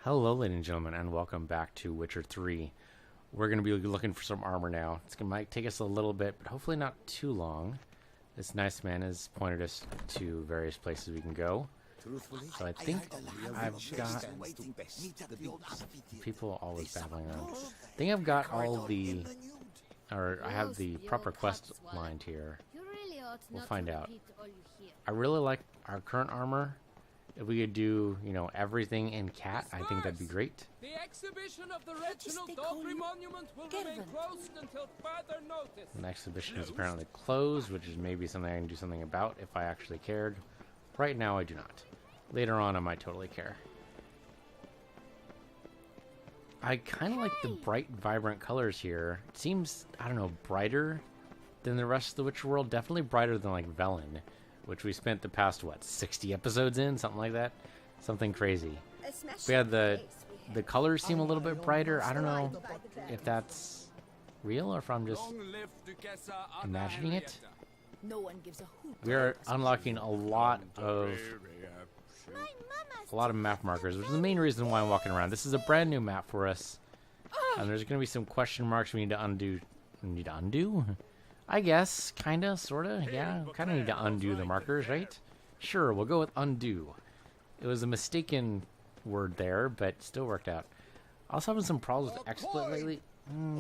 Hello, ladies and gentlemen, and welcome back to Witcher 3. We're going to be looking for some armor now. Might take us a little bit, but hopefully not too long. This nice man has pointed us to various places we can go. So I think I've got... People always babbling on. I think I've got all the... Or I have the proper quest lined here. We'll find out. I really like our current armor. If we could do, you know, everything in cat, I think that'd be great. The exhibition of the Reginald Daubry Monument will remain closed until further notice. The exhibition is apparently closed, which is maybe something I can do something about if I actually cared. Right now, I do not. Later on, I might totally care. I kind of like the bright, vibrant colors here. It seems, I don't know, brighter than the rest of the Witcher world. Definitely brighter than, like, Velen, which we spent the past, what, 60 episodes in? Something like that? Something crazy. We had the colors seem a little bit brighter. I don't know if that's real or if I'm just imagining it. We are unlocking a lot of map markers, which is the main reason why I'm walking around. This is a brand new map for us. And there's going to be some question marks we need to undo. We need to undo? I guess, kinda, sorta, yeah. Kinda need to undo the markers, right? Sure, we'll go with undo. It was a mistaken word there, but still worked out. Also having some problems with XSplit lately.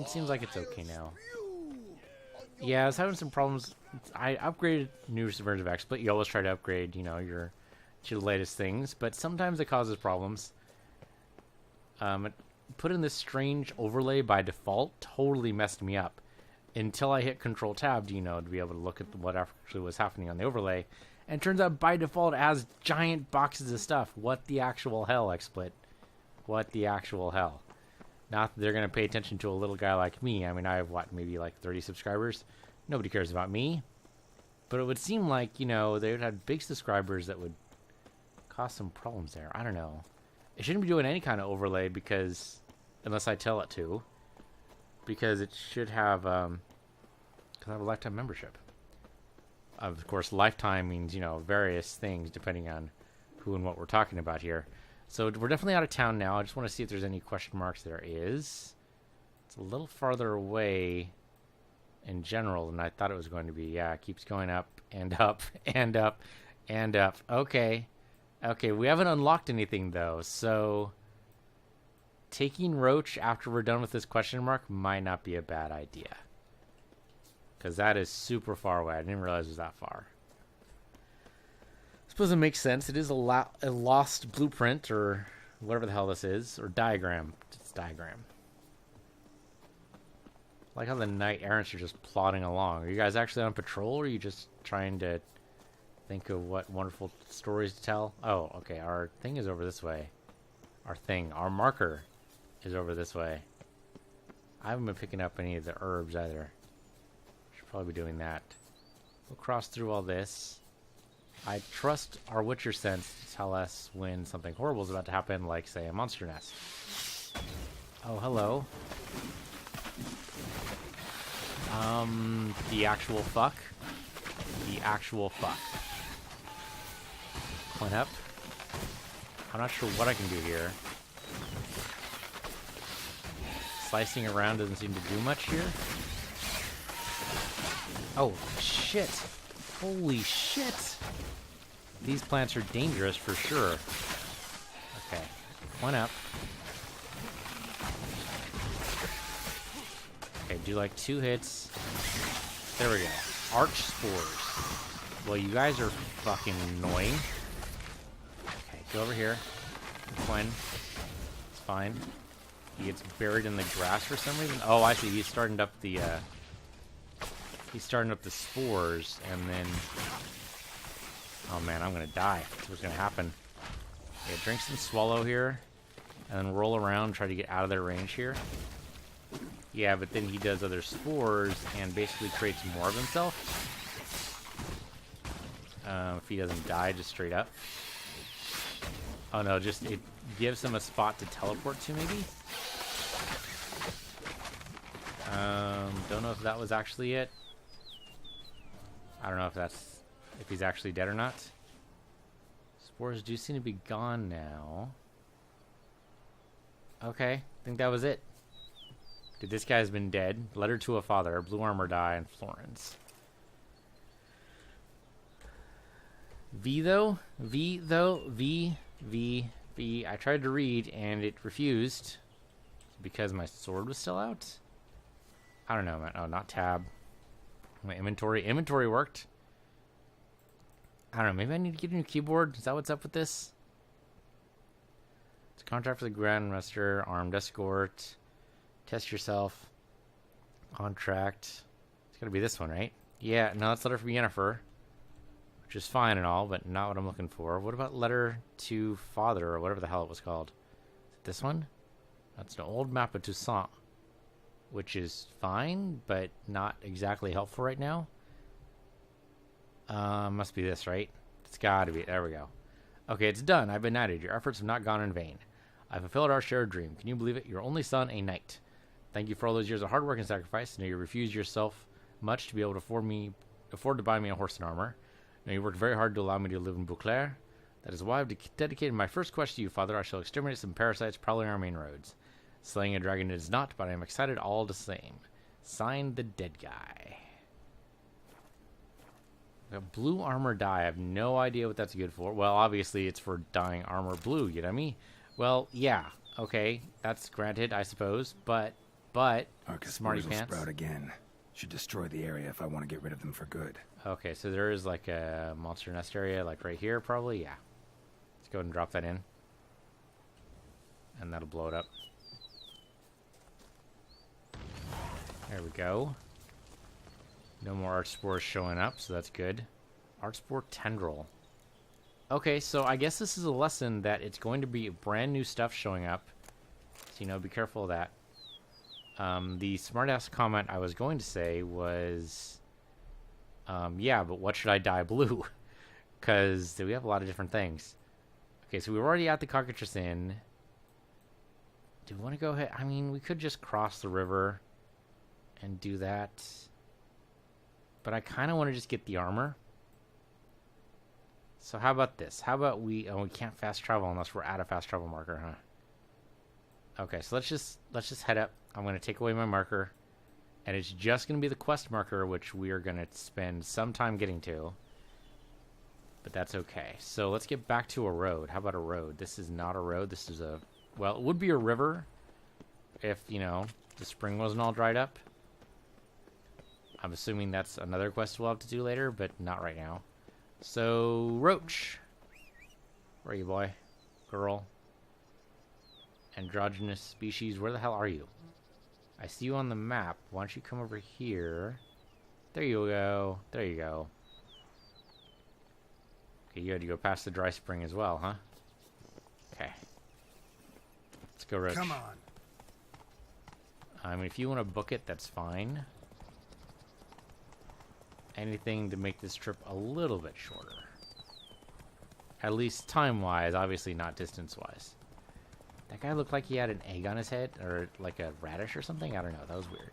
Seems like it's okay now. Yeah, I was having some problems. I upgraded newest version of XSplit. You always try to upgrade, you know, your to the latest things, but sometimes it causes problems. It put in this strange overlay by default, totally messed me up. Until I hit Control Tab, you know, to be able to look at what actually was happening on the overlay. And it turns out by default it has giant boxes of stuff. What the actual hell, XSplit? What the actual hell? Not that they're going to pay attention to a little guy like me. I mean, I have, what, maybe like 30 subscribers? Nobody cares about me. But it would seem like, you know, they would have big subscribers that would cause some problems there. I don't know. It shouldn't be doing any kind of overlay because, unless I tell it to. Because it should have, because I have a lifetime membership. Of course, lifetime means, you know, various things depending on who and what we're talking about here. So we're definitely out of town now. I just want to see if there's any question marks. There is. It's a little farther away in general than I thought it was going to be. Yeah, it keeps going up and up and up and up. Okay. Okay, we haven't unlocked anything, though, so... Taking Roach after we're done with this question mark might not be a bad idea. Because that is super far away. I didn't realize it was that far. I suppose it makes sense. It is a lost blueprint or whatever the hell this is. Or diagram. It's diagram. I like how the knight errants are just plodding along. Are you guys actually on patrol or are you just trying to think of what wonderful stories to tell? Oh, okay. Our thing is over this way. Our marker is over this way. I haven't been picking up any of the herbs either. Should probably be doing that. We'll cross through all this. I trust our Witcher sense to tell us when something horrible is about to happen, like, say, a monster nest. Oh, hello. The actual fuck. The actual fuck. Clean up. I'm not sure what I can do here. Slicing around doesn't seem to do much here. Oh, shit. Holy shit. These plants are dangerous for sure. Okay. One up. Okay, do like 2 hits. There we go. Arch spores. Well, you guys are fucking annoying. Okay, go over here. Quinn. It's fine. He gets buried in the grass for some reason. Oh, I see. He's starting up the spores, and then... Oh, man, I'm gonna die. That's what's gonna happen. Okay, drink some swallow here, and then roll around, try to get out of their range here. Yeah, but then he does other spores, and basically creates more of himself. If he doesn't die, just straight up. Oh, no, just... It gives him a spot to teleport to, maybe? Don't know if that was actually it. I don't know if he's actually dead or not. Spores do seem to be gone now. Okay, I think that was it. Dude, this guy's been dead. Letter to a father, blue armor die, and Florence. V though? V though? V. I tried to read and it refused. Because my sword was still out? I don't know, man. Oh, not tab. My inventory. Inventory worked. I don't know. Maybe I need to get a new keyboard. Is that what's up with this? It's a contract for the Grandmaster. Armed escort. Test yourself. Contract. It's gotta be this one, right? Yeah, no, that's letter from Yennefer. Which is fine and all, but not what I'm looking for. What about letter to father, or whatever the hell it was called? Is it this one? That's an old map of Toussaint. Which is fine, but not exactly helpful right now. Must be this, right? It's gotta be. There we go. Okay, it's done. I've been knighted. Your efforts have not gone in vain. I fulfilled our shared dream. Can you believe it? Your only son, a knight. Thank you for all those years of hard work and sacrifice. Now you refused yourself much to be able to afford to buy me a horse and armor. Now you worked very hard to allow me to live in Beauclair. That is why I've dedicated my first quest to you, Father. I shall exterminate some parasites prowling our main roads. Slaying a dragon is not, but I am excited all the same. Signed, the dead guy. A blue armor dye. I have no idea what that's good for. Well, obviously it's for dyeing armor blue, you know me? Well, yeah. Okay, that's granted, I suppose. But smarty pants. Will sprout again. Should destroy the area if I want to get rid of them for good. Okay, so there is like a monster nest area, like right here, probably. Yeah. Let's go ahead and drop that in, and that'll blow it up. There we go. No more arch spores showing up, so that's good. Arch spore tendril. Okay, so I guess this is a lesson that it's going to be brand new stuff showing up. So, you know, be careful of that. The smartass comment I was going to say was, yeah, but what should I dye blue? Because we have a lot of different things. Okay, so we were already at the Cockatrice Inn. Do we want to go ahead? I mean, we could just cross the river and do that. But I kind of want to just get the armor. So how about this? How about we... Oh, we can't fast travel unless we're at a fast travel marker, huh? Okay, so let's just head up. I'm going to take away my marker. And it's just going to be the quest marker, which we are going to spend some time getting to. But that's okay. So let's get back to a road. How about a road? This is not a road. This is a... Well, it would be a river if, you know, the spring wasn't all dried up. I'm assuming that's another quest we'll have to do later, but not right now. So, Roach. Where are you, boy? Girl. Androgynous species. Where the hell are you? I see you on the map. Why don't you come over here? There you go. There you go. Okay, you had to go past the dry spring as well, huh? Okay. Let's go, Roach. Come on. I mean, if you want to book it, that's fine. Anything to make this trip a little bit shorter. At least time-wise, obviously not distance-wise. That guy looked like he had an egg on his head, or like a radish or something? I don't know, that was weird.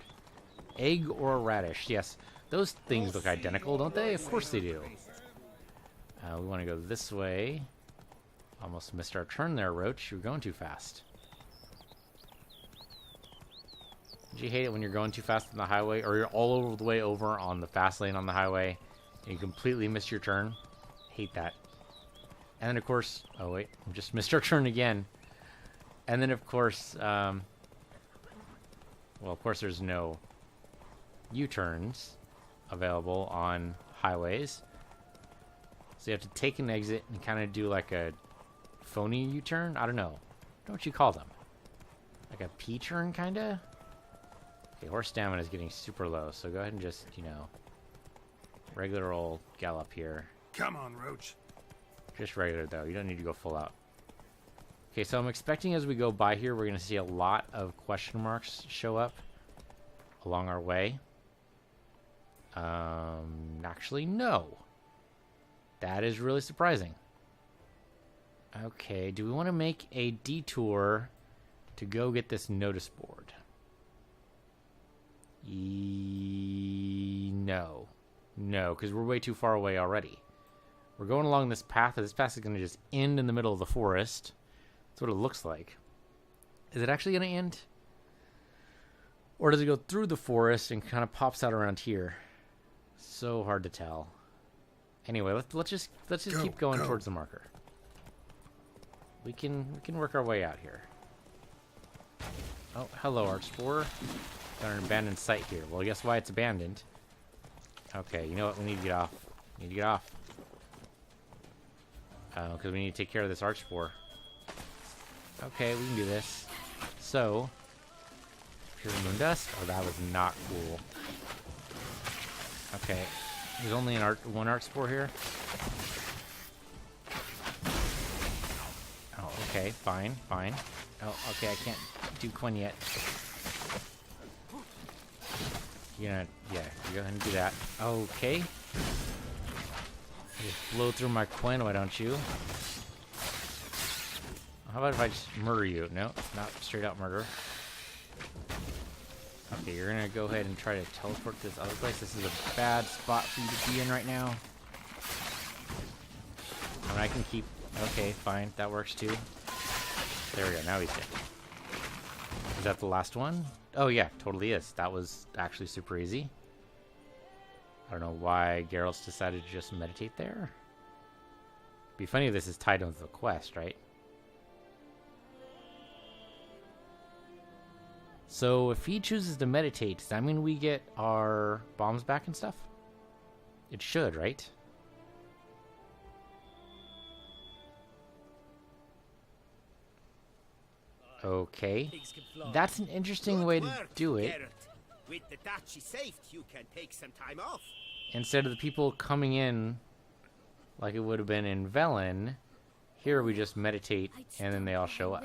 Egg or a radish, yes. Those things look identical, don't they? Of course they do. We want to go this way. Almost missed our turn there, Roach. You were going too fast. Do you hate it when you're going too fast on the highway, or you're all over the way over on the fast lane on the highway, and you completely miss your turn? Hate that. And then, of course... Oh, wait. We just missed our turn again. And then, of course... well, of course, there's no U-turns available on highways. So you have to take an exit and kind of do like a phony U-turn? I don't know. What do you call them? Like a P-turn, kind of? Okay, horse stamina is getting super low, so go ahead and just, you know, regular old gallop here. Come on, Roach. Just regular, though. You don't need to go full out. Okay, so I'm expecting as we go by here, we're going to see a lot of question marks show up along our way. Actually, no. That is really surprising. Okay, do we want to make a detour to go get this notice board? No. No, because we're way too far away already. We're going along this path. This path is going to just end in the middle of the forest. That's what it looks like. Is it actually going to end? Or does it go through the forest and kind of pops out around here? So hard to tell. Anyway, let's just keep going towards the marker. We can work our way out here. Oh, hello, Archspore. Got an abandoned site here. Well, guess why it's abandoned? Okay, you know what? We need to get off. We need to get off. Because we need to take care of this Archspore. Okay, we can do this. So, pure moon dust. Oh, that was not cool. Okay, there's only one Archspore here. Oh, okay, fine. Oh, okay, I can't do Quinn yet. Yeah, you go ahead and do that. Okay. Just blow through my Quinn, why don't you? How about if I just murder you? No, not straight out murder. Okay, you're gonna go ahead and try to teleport to this other place. This is a bad spot for you to be in right now. I mean, I can keep... Okay, fine. That works too. There we go. Now he's dead. Is that the last one? Oh yeah, totally is. That was actually super easy. I don't know why Geralt's decided to just meditate there. Be funny if this is tied into the quest, right? So if he chooses to meditate, does that mean we get our bombs back and stuff? It should, right? Okay. That's an interesting way to do it. With the duchy saved, you can take some time off. Instead of the people coming in like it would have been in Velen, here we just meditate and then they all show up.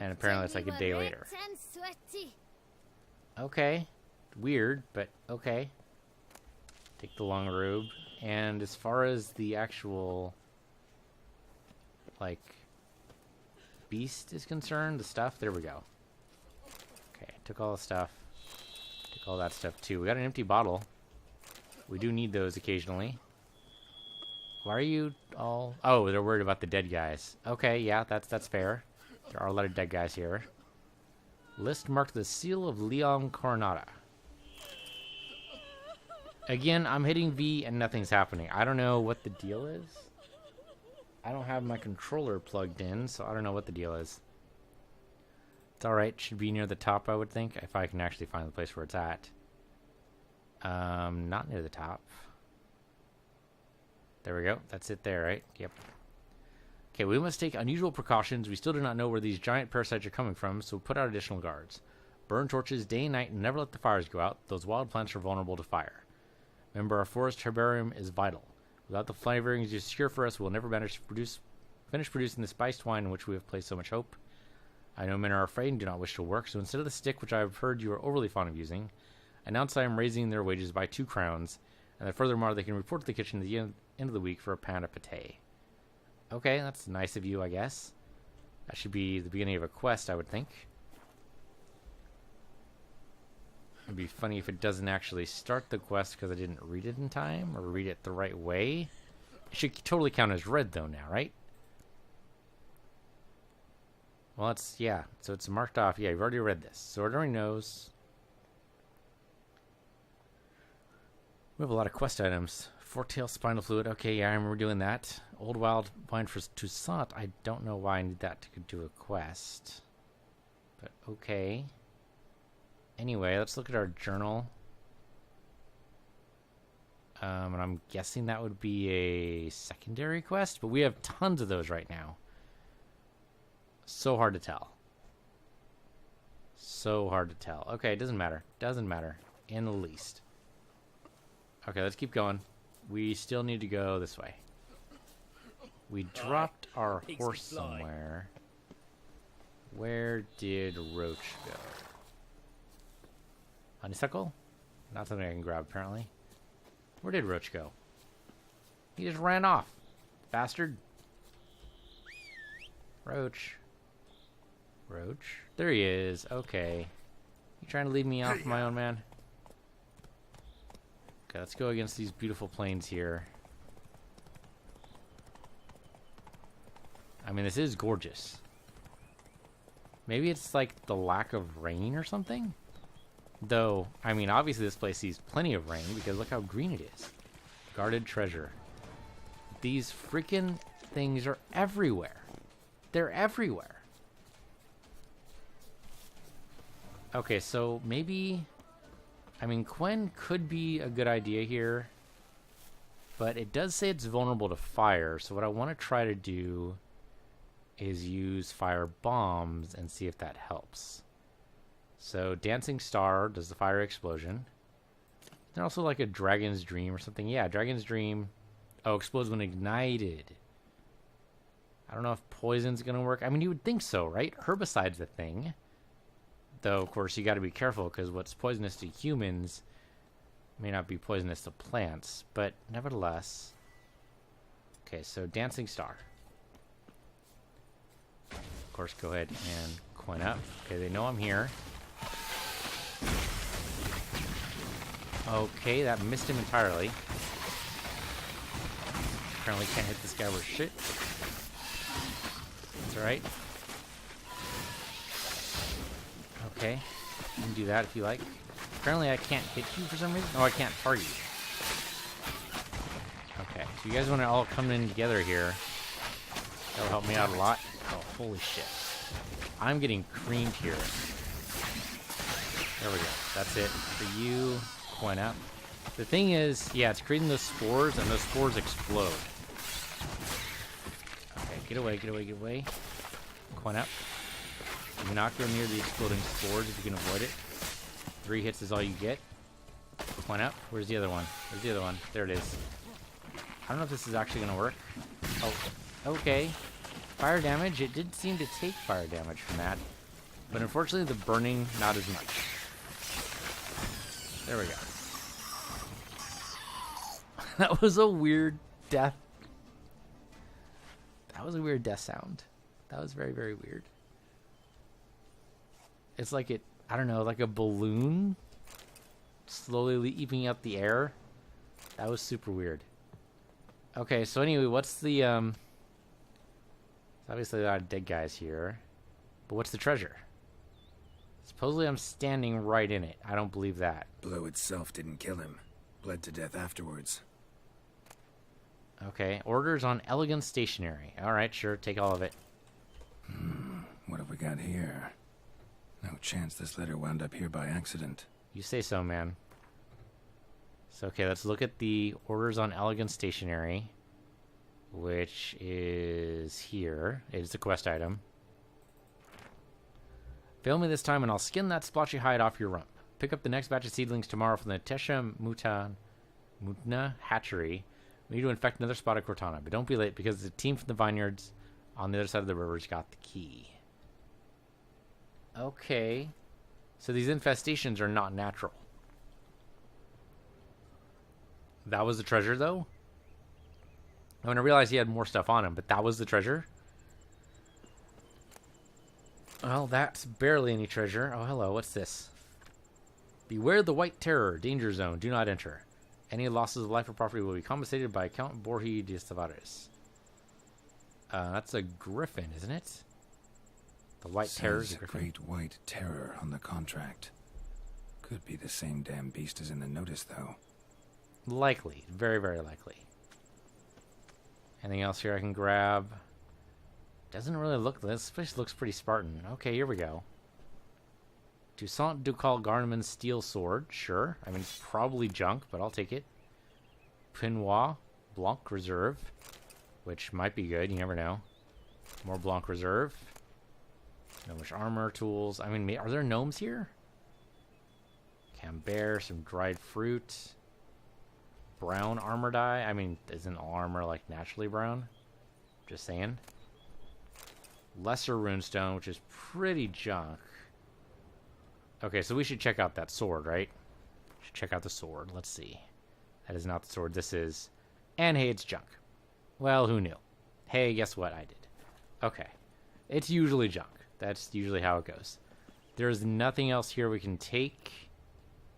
And apparently it's like a day later. Okay. Weird, but okay. Take the long robe. And as far as the actual, like, beast is concerned, the stuff, there we go. Okay, took all the stuff. Took all that stuff too. We got an empty bottle. We do need those occasionally. Why are you all... Oh, they're worried about the dead guys. Okay, yeah, that's fair. There are a lot of dead guys here. List marked the Seal of Leon Coronata. Again, I'm hitting V and nothing's happening. I don't know what the deal is. I don't have my controller plugged in, so I don't know what the deal is. It's alright. Should be near the top, I would think, if I can actually find the place where it's at. Not near the top. There we go. That's it there, right? Yep. Okay, we must take unusual precautions. We still do not know where these giant parasites are coming from, so put out additional guards. Burn torches day and night and never let the fires go out. Those wild plants are vulnerable to fire. Remember, our forest herbarium is vital. Without the flavorings you secure for us, we'll never finish producing the spiced wine in which we have placed so much hope. I know men are afraid and do not wish to work, so instead of the stick, which I have heard you are overly fond of using, announce I am raising their wages by 2 crowns, and that furthermore they can report to the kitchen at the end of the week for a pound of pâté. Okay, that's nice of you, I guess. That should be the beginning of a quest, I would think. It'd be funny if it doesn't actually start the quest because I didn't read it in time, or read it the right way. It should totally count as read, though, now, right? Well, it's, yeah, so it's marked off. Yeah, you've already read this. So it already knows. We have a lot of quest items. Forktail spinal fluid. Okay, yeah, I remember doing that. Old wild wine for Toussaint. I don't know why I need that to do a quest. But okay. Anyway, let's look at our journal. And I'm guessing that would be a secondary quest, but we have tons of those right now. So hard to tell. So hard to tell. Okay, it doesn't matter. Doesn't matter in the least. Okay, let's keep going. We still need to go this way. We dropped our horse somewhere. Where did Roach go? Honeysuckle? Not something I can grab, apparently. Where did Roach go? He just ran off. Bastard. Roach. Roach? There he is. Okay. You trying to leave me off, my own man? Okay, let's go against these beautiful plains here. I mean, this is gorgeous. Maybe it's like the lack of rain or something? Though, I mean, obviously this place sees plenty of rain because look how green it is. Guarded treasure. These freaking things are everywhere. They're everywhere. Okay, so maybe... I mean, Quen could be a good idea here. But it does say it's vulnerable to fire. So what I want to try to do is use fire bombs and see if that helps. So Dancing Star does the fire explosion. There's also like a Dragon's Dream or something. Yeah, Dragon's Dream. Oh, explodes when ignited. I don't know if poison's going to work. I mean, you would think so, right? Herbicide's the thing. Though, of course, you got to be careful because what's poisonous to humans may not be poisonous to plants. But nevertheless. Okay, so Dancing Star. Of course, go ahead and Quen up. Okay, they know I'm here. Okay, that missed him entirely. Apparently can't hit this guy with shit. That's alright. Okay, you can do that if you like. Apparently I can't hit you for some reason. Oh, I can't target you. Okay, so you guys want to all come in together here. That'll help me out a lot. Oh, holy shit. I'm getting creamed here. There we go. That's it. For you, Quen up. The thing is, yeah, it's creating those spores, and those spores explode. Okay, get away, get away, get away. Quen up. Do not go near the exploding spores if you can avoid it. 3 hits is all you get. Quen up. Where's the other one? Where's the other one? There it is. I don't know if this is actually going to work. Oh, okay. Fire damage. It did seem to take fire damage from that. But unfortunately, the burning, not as much. There we go. That was a weird death. That was a weird death sound. That was very, very weird. It's like it, I don't know, like a balloon slowly leaping up the air. That was super weird. Okay, so anyway, what's the, obviously a lot of dead guys here. But what's the treasure? Supposedly I'm standing right in it. I don't believe that. Blow itself didn't kill him. Bled to death afterwards. Okay, orders on elegant stationery. Alright, sure, take all of it. What have we got here? No chance this letter wound up here by accident. You say so, man. So, okay, let's look at the orders on elegant stationery, which is here. It is the quest item. Fail me this time and I'll skin that splotchy hide off your rump. Pick up the next batch of seedlings tomorrow from the Tesha Mutna hatchery. We need to infect another spot of Cortana, but don't be late because the team from the vineyards on the other side of the river's got the key. Okay. So these infestations are not natural. That was the treasure, though? I mean, I realized he had more stuff on him, but that was the treasure? Well, that's barely any treasure. Oh, hello. What's this? Beware the White Terror. Danger zone. Do not enter. Any losses of life or property will be compensated by Count Borgi de Tavares. That's a griffin, isn't it? The White Terror is a griffin. Great White Terror on the contract. Could be the same damn beast as in the notice, though. Likely. Very, very likely. Anything else here I can grab? Doesn't really look... This fish looks pretty Spartan. Okay, here we go. Toussaint Ducal Garneman's steel sword. Sure. I mean, it's probably junk, but I'll take it. Pinois Blanc Reserve. Which might be good. You never know. More Blanc Reserve. Gnomish armor, tools. I mean, are there gnomes here? Camembert, some dried fruit. Brown armor dye. I mean, isn't all armor like naturally brown? Just saying. Lesser runestone, which is pretty junk. Okay, so we should check out that sword, right? Should check out the sword. Let's see. That is not the sword. This is... And hey, it's junk. Well, who knew? Hey, guess what? I did. Okay. It's usually junk. That's usually how it goes. There's nothing else here we can take.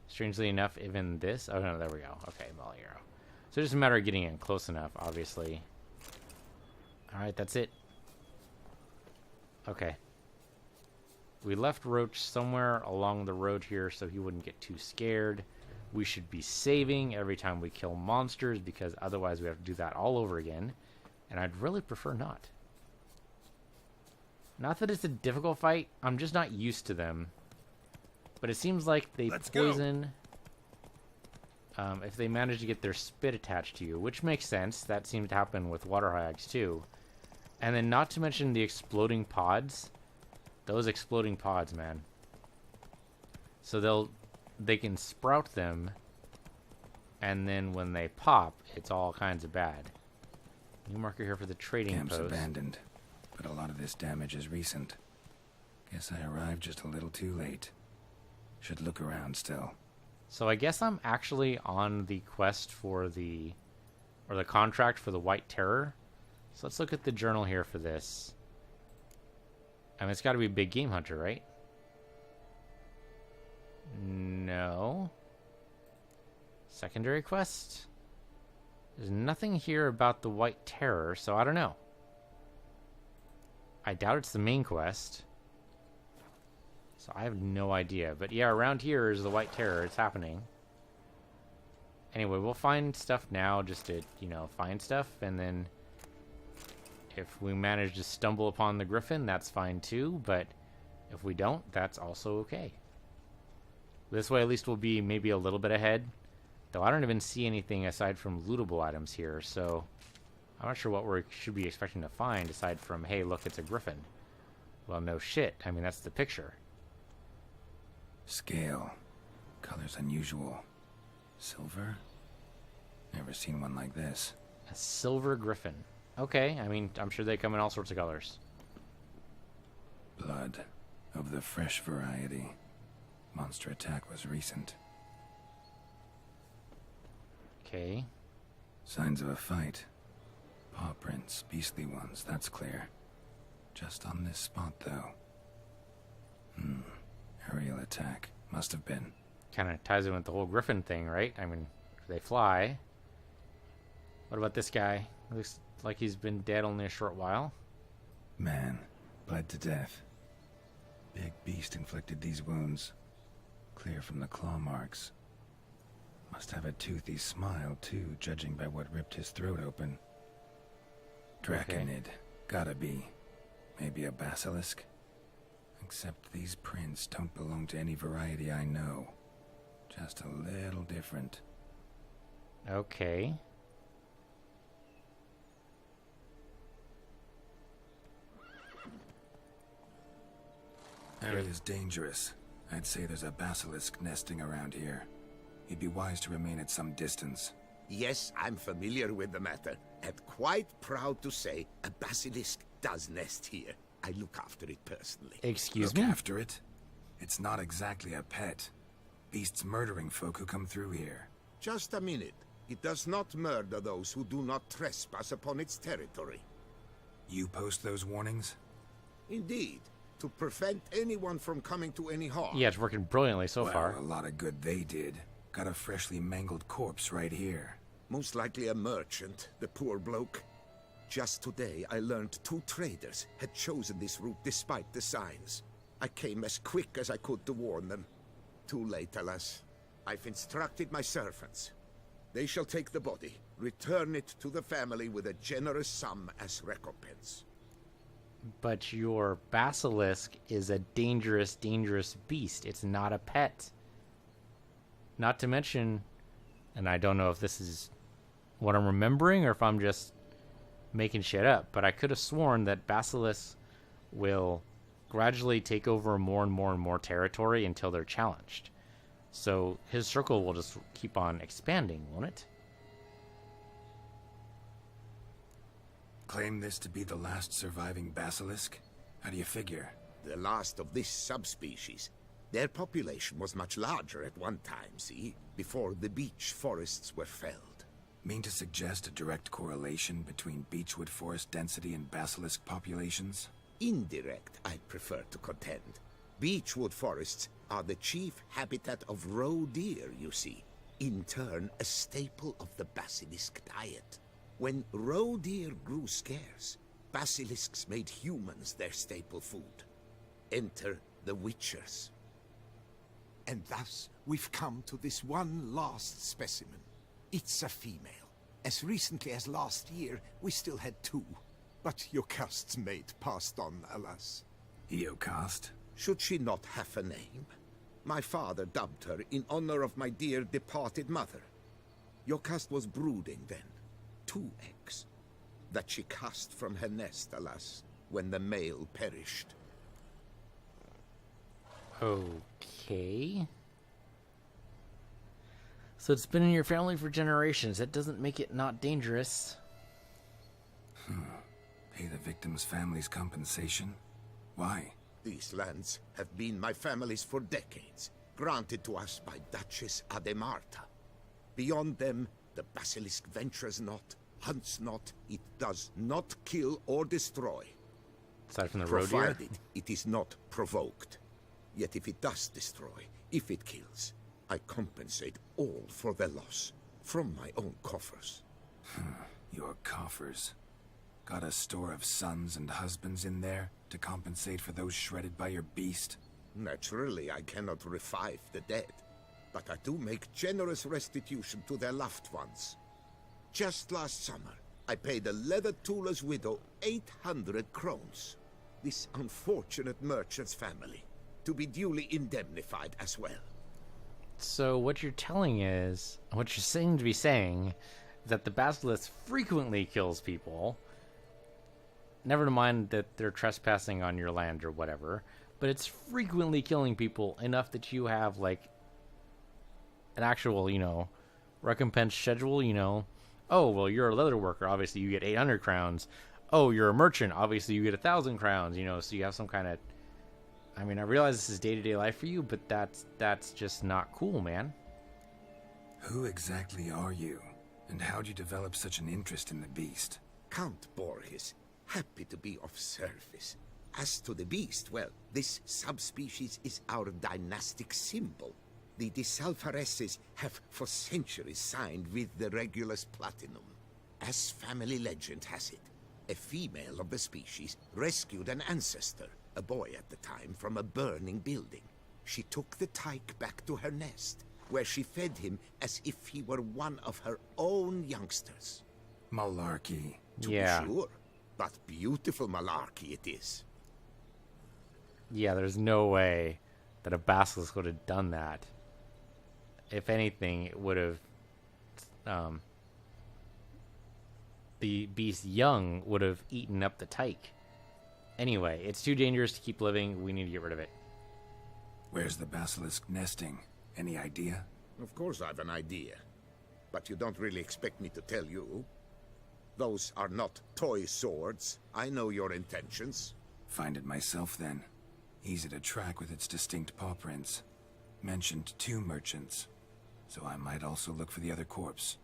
Strangely enough, even this... Oh, no, there we go. Okay, ball arrow. So it's just a matter of getting in close enough, obviously. Alright, that's it. Okay. We left Roach somewhere along the road here so he wouldn't get too scared. We should be saving every time we kill monsters because otherwise we have to do that all over again. And I'd really prefer not. Not that it's a difficult fight, I'm just not used to them. But it seems like they poison if they manage to get their spit attached to you, which makes sense. That seems to happen with water hags too. And then not to mention the exploding pods. Those exploding pods, man. So they can sprout them, and then when they pop, it's all kinds of bad. New marker here for the trading Camp's post. abandoned, but a lot of this damage is recent. Guess I arrived just a little too late. Should look around still. So I guess I'm actually on the quest for the contract for the White Terror. So let's look at the journal here for this. I mean, it's got to be Big Game Hunter, right? No. Secondary quest? There's nothing here about the White Terror, so I don't know. I doubt it's the main quest. So I have no idea. But yeah, around here is the White Terror. It's happening. Anyway, we'll find stuff now just to, you know, find stuff. And then if we manage to stumble upon the Griffin, that's fine too. But if we don't, that's also okay. This way at least we'll be maybe a little bit ahead. Though I don't even see anything aside from lootable items here. So I'm not sure what we should be expecting to find aside from, hey, look, it's a Griffin. Well, no shit. I mean, that's the picture. Scale. Colors unusual. Silver? Never seen one like this. A silver Griffin. Okay, I mean, I'm sure they come in all sorts of colors. Blood. Of the fresh variety. Monster attack was recent. Okay. Signs of a fight. Paw prints, beastly ones, that's clear. Just on this spot, though. Aerial attack. Must have been. Kind of ties in with the whole Griffin thing, right? I mean, they fly. What about this guy? Looks like he's been dead only a short while. Man. Bled to death. Big beast inflicted these wounds. Clear from the claw marks. Must have a toothy smile, too, judging by what ripped his throat open. Draconid. Gotta be. Maybe a basilisk? Except these prints don't belong to any variety I know. Just a little different. Okay. Area's dangerous. I'd say there's a basilisk nesting around here. You'd be wise to remain at some distance. Yes, I'm familiar with the matter, and quite proud to say a basilisk does nest here. I look after it personally. Excuse Look me? after it? It's not exactly a pet. Beasts murdering folk who come through here. Just a minute. It does not murder those who do not trespass upon its territory. You post those warnings? Indeed, to prevent anyone from coming to any harm. Yeah, it's working brilliantly so Well, far. a lot of good they did. Got a freshly mangled corpse right here. Most likely a merchant, the poor bloke. Just today, I learned 2 traders had chosen this route despite the signs. I came as quick as I could to warn them. Too late, alas. I've instructed my servants. They shall take the body, return it to the family with a generous sum as recompense. But your basilisk is a dangerous, dangerous beast. It's not a pet. Not to mention, and I don't know if this is what I'm remembering or if I'm just making shit up, but I could have sworn that basilisks will gradually take over more and more and more territory until they're challenged. So his circle will just keep on expanding, won't it? Claim this to be the last surviving basilisk? How do you figure? The last of this subspecies. Their population was much larger at one time, see? Before the beech forests were felled. Mean to suggest a direct correlation between beechwood forest density and basilisk populations? Indirect, I'd prefer to contend. Beechwood forests are the chief habitat of roe deer, you see. In turn, a staple of the basilisk diet. When roe deer grew scarce, basilisks made humans their staple food. Enter the Witchers. And thus, we've come to this one last specimen. It's a female. As recently as last year, we still had 2. But Jocast's mate passed on, alas. Jocast? Should she not have a name? My father dubbed her in honor of my dear departed mother. Jocast was brooding then. 2 eggs. That she cast from her nest, alas, when the male perished. Okay. So it's been in your family for generations. That doesn't make it not dangerous. Pay the victim's family's compensation? Why? These lands have been my family's for decades, granted to us by Duchess Ademarta. Beyond them, the basilisk ventures not, hunts not, it does not kill or destroy. Aside from the road here? Provided it is not provoked. Yet if it does destroy, if it kills, I compensate all for the loss, from my own coffers. Your coffers. Got a store of sons and husbands in there to compensate for those shredded by your beast? Naturally, I cannot revive the dead, but I do make generous restitution to their loved ones. Just last summer, I paid a leather tooler's widow 800 crowns. This unfortunate merchant's family, to be duly indemnified as well. So what you're telling is, what you're saying to be saying, is that the basilisk frequently kills people. Never mind that they're trespassing on your land or whatever, but it's frequently killing people enough that you have, like, an actual, recompense schedule, Oh, well, you're a leather worker, obviously you get 800 crowns. Oh, you're a merchant, obviously you get 1,000 crowns, so you have some kind of... I mean, I realize this is day-to-day life for you, but that's just not cool, man. Who exactly are you? And how'd you develop such an interest in the beast? Count Borges, happy to be of service. As to the beast, well, this subspecies is our dynastic symbol. The Disalfareses have for centuries signed with the Regulus Platinum. As family legend has it, a female of the species rescued an ancestor, a boy at the time, from a burning building. She took the tyke back to her nest, where she fed him as if he were one of her own youngsters. Malarkey. To be sure, but beautiful malarkey it is. Yeah, there's no way that a basilisk would have done that. If anything, it would have... the beast young would have eaten up the tyke. Anyway, it's too dangerous to keep living. We need to get rid of it. Where's the basilisk nesting? Any idea? Of course I've an idea. But you don't really expect me to tell you. Those are not toy swords. I know your intentions. Find it myself, then. Easy to track with its distinct paw prints. Mentioned 2 merchants. So I might also look for the other corpse.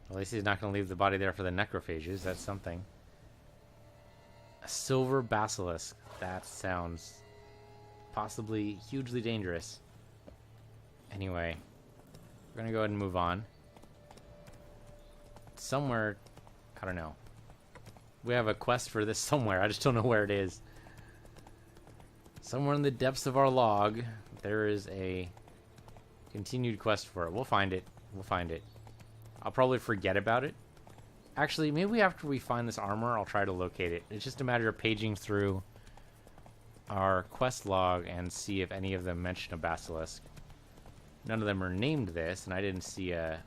At least he's not going to leave the body there for the necrophages. That's something. A silver basilisk. That sounds possibly hugely dangerous. Anyway, we're going to go ahead and move on. Somewhere, I don't know. We have a quest for this somewhere. I just don't know where it is. Somewhere in the depths of our log, there is a continued quest for it. We'll find it. We'll find it. I'll probably forget about it. Actually, maybe after we find this armor, I'll try to locate it. It's just a matter of paging through our quest log and see if any of them mention a basilisk. None of them are named this, and I didn't see a...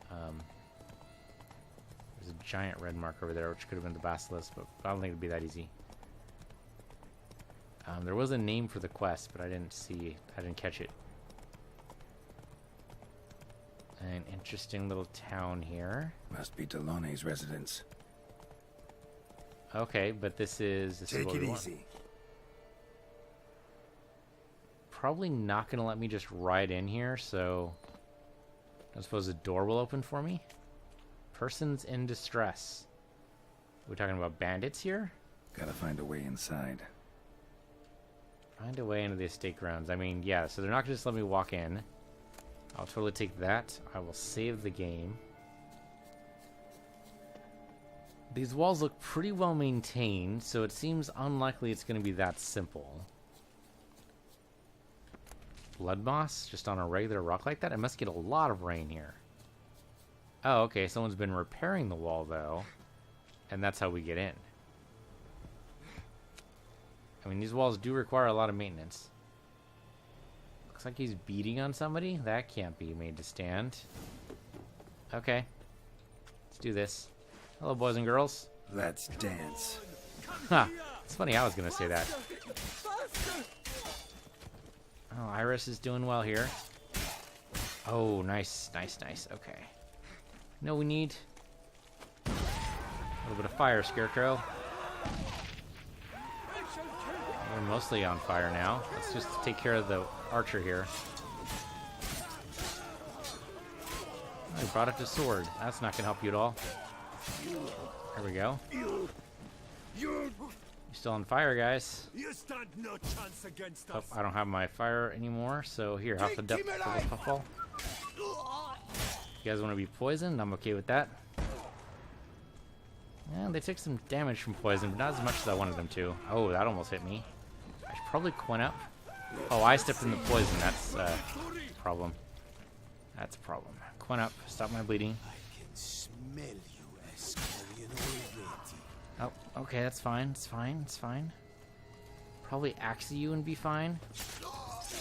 there's a giant red mark over there, which could have been the basilisk, but I don't think it'd be that easy. There was a name for the quest, but I didn't catch it. An interesting little town here. Must be Delaunay's residence. Okay, but this is Take what it we want. easy. Probably not going to let me just ride in here, so I suppose the door will open for me. Persons in distress. We're talking about bandits here? Gotta find a way inside. Find a way into the estate grounds. I mean, yeah, so they're not going to just let me walk in. I'll totally take that. I will save the game. These walls look pretty well maintained, so it seems unlikely it's going to be that simple. Blood moss just on a regular rock like that? It must get a lot of rain here. Oh, okay. Someone's been repairing the wall, though. And that's how we get in. I mean, these walls do require a lot of maintenance. Looks like he's beating on somebody. That can't be made to stand. Okay. Let's do this. Hello, boys and girls. Let's dance. Huh. It's funny, I was going to say that. Oh, Iris is doing well here. Oh, nice, nice, nice. Okay. No, we need a little bit of fire, Scarecrow. We're mostly on fire now. Let's just take care of the archer here. Oh, he brought up his sword. That's not going to help you at all. There we go. You're still on fire, guys. You stand no chance against Oh, us. I don't have my fire anymore, so here, have the depth for this puffball. You guys want to be poisoned? I'm okay with that. Yeah, they took some damage from poison, but not as much as I wanted them to. Oh, that almost hit me. I should probably quint up. Oh, I stepped in the poison. That's a problem. That's a problem. Quint up. Stop my bleeding. I can smell you, Ascarian already. Oh, okay, that's fine. It's fine. It's fine. Probably axe you and be fine.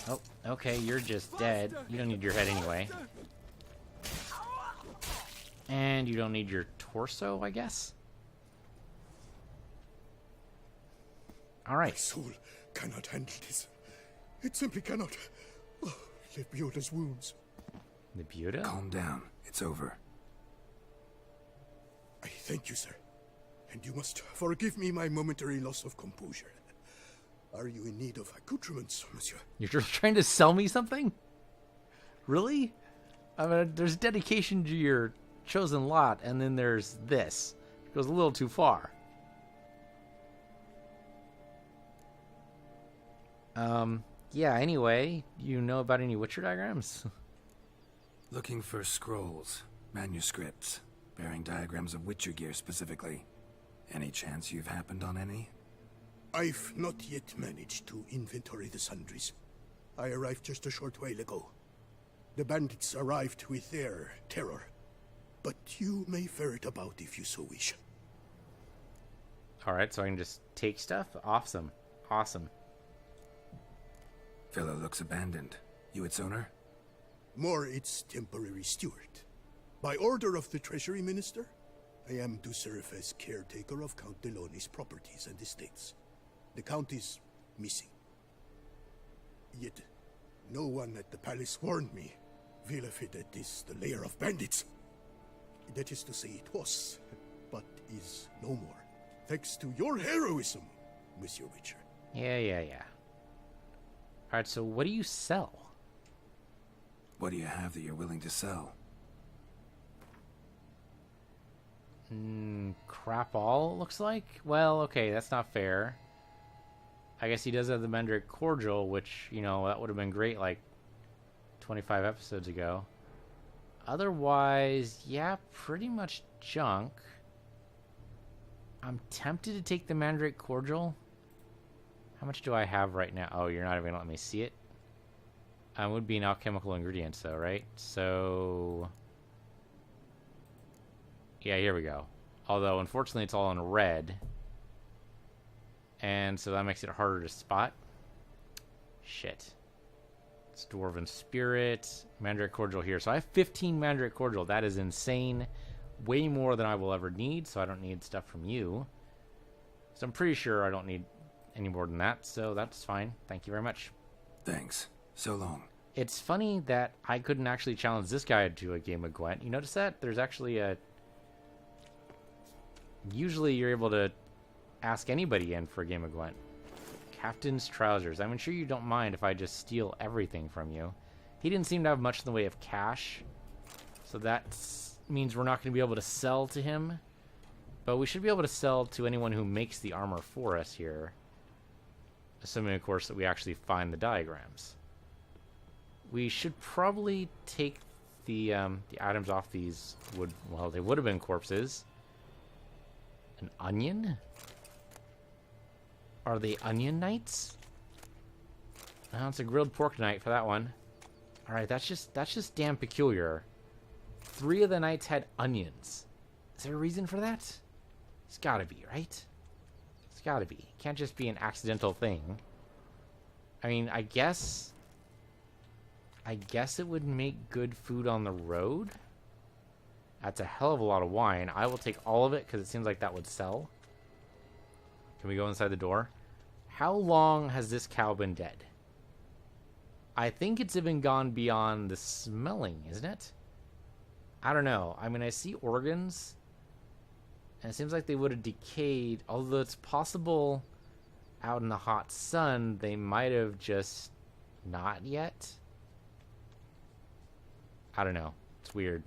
Oh, okay, you're just dead. You don't need your head anyway. And you don't need your torso, I guess? My Alright. soul cannot handle this. It simply cannot. Oh, Lebioda's wounds. The Buda? Calm down. It's over. I thank you, sir. And you must forgive me my momentary loss of composure. Are you in need of accoutrements, monsieur? You're just trying to sell me something? Really? I mean, there's dedication to your chosen lot, and then there's this. It goes a little too far. Yeah, anyway, you know about any Witcher diagrams? Looking for scrolls, manuscripts, bearing diagrams of Witcher gear specifically. Any chance you've happened on any? I've not yet managed to inventory the sundries. I arrived just a short while ago. The bandits arrived with their terror. But you may ferret about if you so wish. Alright, so I can just take stuff? Awesome. Awesome. Fellow looks abandoned. You its owner? More its temporary steward. By order of the Treasury Minister, I am to serve as caretaker of Count Deloni's properties and estates. The Count is missing. Yet, no one at the palace warned me. Villafedet is the lair of bandits. That is to say, it was, but is no more. Thanks to your heroism, Monsieur Witcher. Yeah. Alright, so what do you sell? What do you have that you're willing to sell? Crap all, it looks like? Well, okay, that's not fair. I guess he does have the Mandrake Cordial, which, you know, that would have been great like 25 episodes ago. Otherwise, yeah, pretty much junk. I'm tempted to take the Mandrake Cordial. How much do I have right now? Oh, you're not even going to let me see it? It would be an alchemical ingredient, though, right? So... yeah, here we go. Although, unfortunately, it's all in red. And so that makes it harder to spot. Shit. It's Dwarven Spirit. Mandrake Cordial here. So I have 15 Mandrake Cordial. That is insane. Way more than I will ever need. So I don't need stuff from you. So I'm pretty sure I don't need any more than that. So that's fine. Thank you very much. Thanks. So long. It's funny that I couldn't actually challenge this guy to a game of Gwent. You notice that? There's actually a... usually you're able to ask anybody in for a game of Gwent. Captain's Trousers. I'm sure you don't mind if I just steal everything from you. He didn't seem to have much in the way of cash. So that means we're not going to be able to sell to him. But we should be able to sell to anyone who makes the armor for us here. Assuming, of course, that we actually find the diagrams. We should probably take the items off these wood. Well, they would have been corpses. An onion? Are they onion knights? No, it's a grilled pork night for that one. All right, that's just damn peculiar. 3 of the knights had onions. Is there a reason for that? It's gotta be, right? It's gotta be. It can't just be an accidental thing. I mean, I guess it would make good food on the road. That's a hell of a lot of wine. I will take all of it because it seems like that would sell. Can we go inside the door? How long has this cow been dead? I think it's even gone beyond the smelling, isn't it? I don't know. I mean, I see organs, and it seems like they would have decayed. Although it's possible out in the hot sun, they might have just not yet. I don't know. It's weird.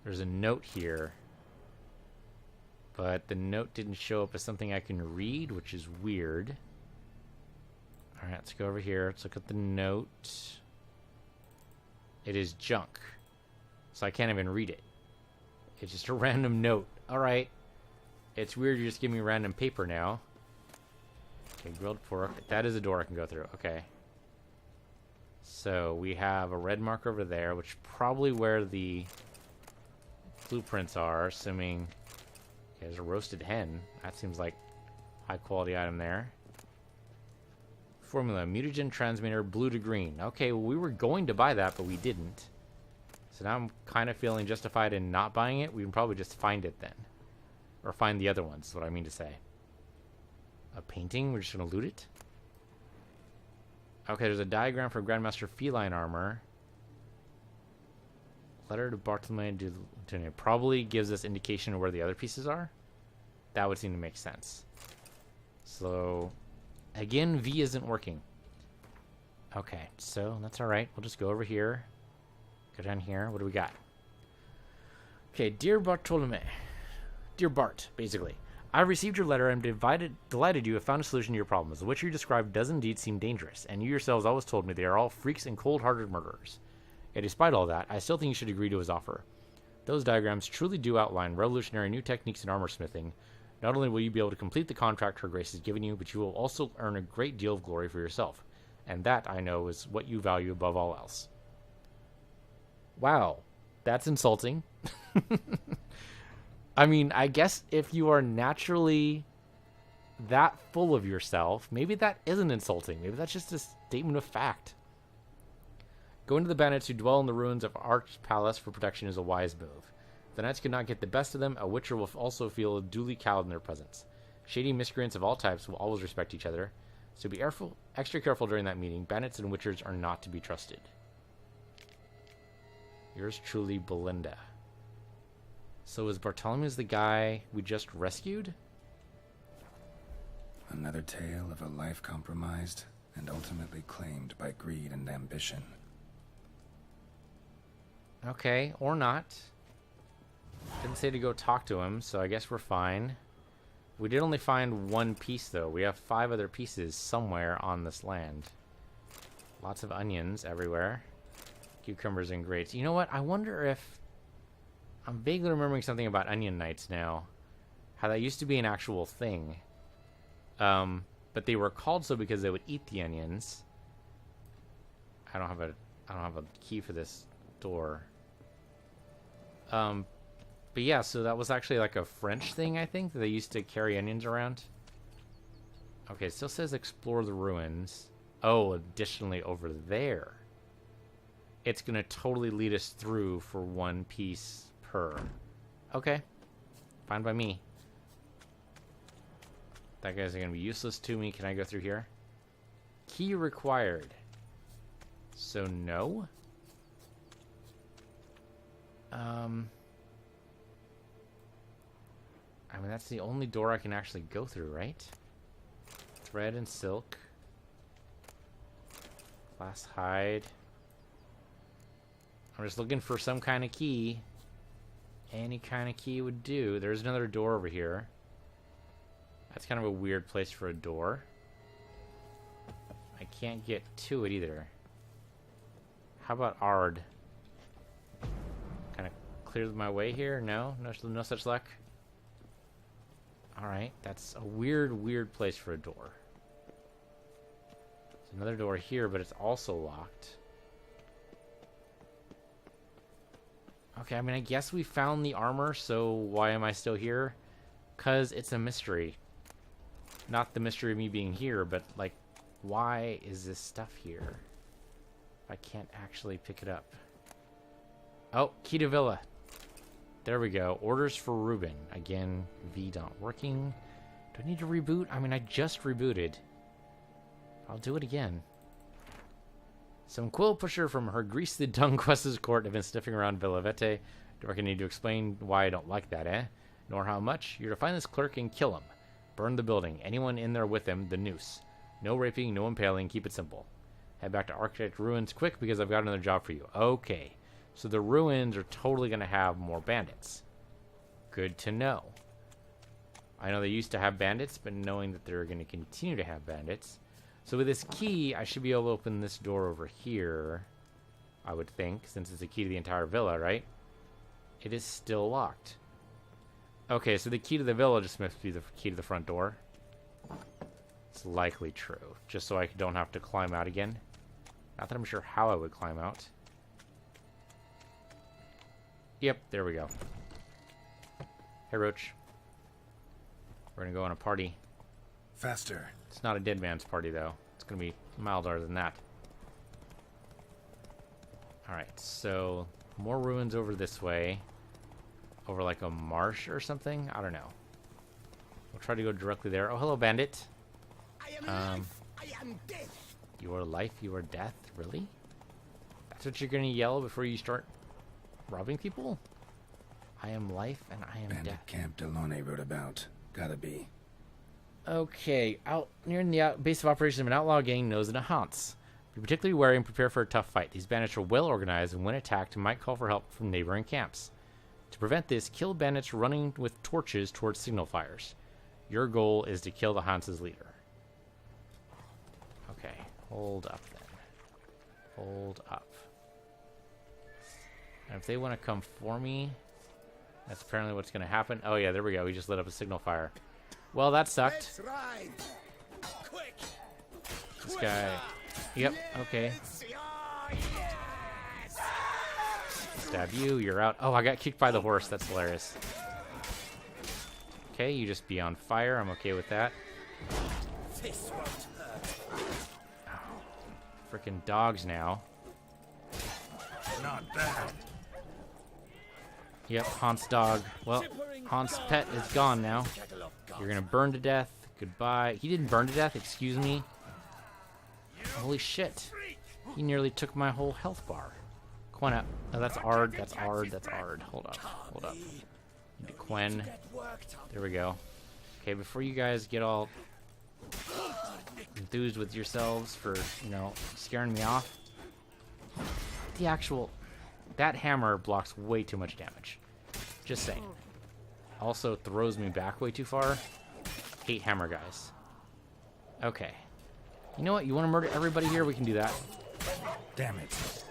There's a note here, but the note didn't show up as something I can read, which is weird. All right, let's go over here. Let's look at the note. It is junk, so I can't even read it. It's just a random note. All right. It's weird you just give me random paper now. Okay, grilled pork. That is a door I can go through. Okay. So we have a red mark over there, which is probably where the blueprints are, assuming... Okay, there's a roasted hen. That seems like high quality item there. Formula, mutagen transmitter, blue to green. Okay, well, we were going to buy that, but we didn't. So now I'm kind of feeling justified in not buying it. We can probably just find it then. Or find the other ones, is what I mean to say. A painting? We're just going to loot it? Okay, there's a diagram for Grandmaster Feline Armor. Letter to Bartolome probably gives us indication of where the other pieces are. That would seem to make sense. So, again, V isn't working. Okay, so that's alright. We'll just go over here. Go down here. What do we got? Okay, Dear Bartolome. Dear Bart, basically. I received your letter and am delighted you have found a solution to your problems. The witcher you described does indeed seem dangerous, and you yourselves always told me they are all freaks and cold-hearted murderers. Yet despite all that, I still think you should agree to his offer. Those diagrams truly do outline revolutionary new techniques in armor smithing. Not only will you be able to complete the contract her grace has given you, but you will also earn a great deal of glory for yourself. And that, I know, is what you value above all else. Wow, that's insulting. I mean, I guess if you are naturally that full of yourself, maybe that isn't insulting. Maybe that's just a statement of fact. Going to the bandits who dwell in the ruins of Arch Palace for protection is a wise move. If the knights could not get the best of them, a witcher will also feel duly cowed in their presence. Shady miscreants of all types will always respect each other, so be extra careful during that meeting. Bandits and witchers are not to be trusted. Yours truly, Belinda. So is Bartholomew's the guy we just rescued? Another tale of a life compromised and ultimately claimed by greed and ambition. Okay, or not. Didn't say to go talk to him, so I guess we're fine. We did only find one piece, though. We have 5 other pieces somewhere on this land. Lots of onions everywhere. Cucumbers and grapes. You know what? I wonder if... I'm vaguely remembering something about onion knights now. How that used to be an actual thing. But they were called so because they would eat the onions. I don't have a key for this door. But yeah, so that was actually like a French thing, I think, that they used to carry onions around. Okay, it still says explore the ruins. Oh, additionally over there. It's going to totally lead us through for 1 piece per. Okay. Fine by me. That guy's going to be useless to me. Can I go through here? Key required. So no. I mean, that's the only door I can actually go through, right? Thread and silk. Glass hide. I'm just looking for some kind of key. Any kind of key would do. There's another door over here. That's kind of a weird place for a door. I can't get to it either. How about Ard? Kind of clears my way here? No? No such luck? Alright, that's a weird place for a door. There's another door here, but it's also locked. Okay, I mean, I guess we found the armor, so why am I still here? Because it's a mystery. Not the mystery of me being here, but, like, why is this stuff here? I can't actually pick it up. Oh, key to villa. There we go. Orders for Ruben. Again, V not working. Do I need to reboot? I mean, I just rebooted. I'll do it again. Some quill pusher from her greased tongue Quest's court have been sniffing around Villa Vete. Do I reckon I need to explain why I don't like that, eh? Nor how much. You're to find this clerk and kill him. Burn the building. Anyone in there with him, the noose. No raping, no impaling. Keep it simple. Head back to Architect Ruins quick because I've got another job for you. Okay. So the ruins are totally going to have more bandits. Good to know. I know they used to have bandits, but knowing that they're going to continue to have bandits. So with this key, I should be able to open this door over here, I would think, since it's a key to the entire villa, right? It is still locked. Okay, so the key to the villa just must be the key to the front door. It's likely true, just so I don't have to climb out again. Not that I'm sure how I would climb out. Yep, there we go. Hey, Roach. We're gonna go on a party. Faster. It's not a dead man's party, though. It's gonna be milder than that. Alright, so more ruins over this way. Over like a marsh or something? I don't know. We'll try to go directly there. Oh, hello, bandit. I am life. I am death. You are life, you are death? Really? That's what you're gonna yell before you start robbing people? I am life and I am Bandit death. camp Delone wrote about. Gotta be. Okay, out near the base of operations of an outlaw gang knows in a haunts. Be particularly wary and prepare for a tough fight. These bandits are well organized and when attacked might call for help from neighboring camps. To prevent this, kill bandits running with torches towards signal fires. Your goal is to kill the Hans's leader. Okay, hold up then. Hold up. And if they want to come for me, that's apparently what's going to happen. Oh yeah, there we go. We just lit up a signal fire. Well, that sucked. Let's ride. Quick. This guy. Yep, okay. Stab you, you're out. Oh, I got kicked by the horse. That's hilarious. Okay, you just be on fire. I'm okay with that. This won't hurt. Freaking dogs now. Not bad. Yep, Hans's dog. Well, Hans's pet is gone now. You're gonna burn to death. Goodbye. He didn't burn to death, excuse me. Holy shit. He nearly took my whole health bar. Quen up. Oh, that's Ard. That's Ard. That's Ard. Hold up. Hold up. Need to Quen. There we go. Okay, before you guys get all enthused with yourselves for, you know, scaring me off. The actual... That hammer blocks way too much damage. Just saying. Also throws me back way too far. Hate hammer guys. Okay. You know what? You want to murder everybody here? We can do that. Damn it.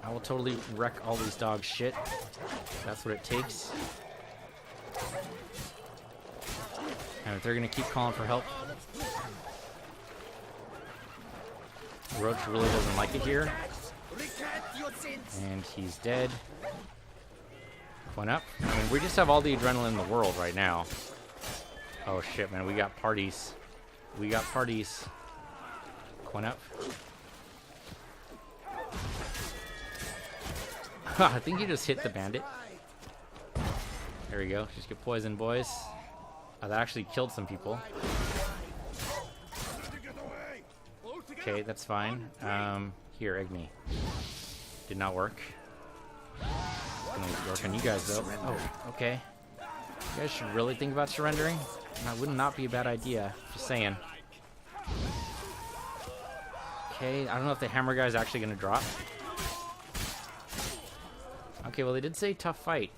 I will totally wreck all these dogs' shit. That's what it takes. And if they're going to keep calling for help... Roach really doesn't like it here. And he's dead. Went up. I mean, we just have all the adrenaline in the world right now. Oh shit, man. We got parties. We got parties. Went up. I think you just hit the bandit. There we go. Just get poisoned, boys. Oh, that actually killed some people. Okay, that's fine. Here, egg me. Did not work. Gonna work on you guys though. Oh, okay. You guys should really think about surrendering. That would not be a bad idea. Just saying. Okay, I don't know if the hammer guy's actually gonna drop. Okay, well they did say tough fight.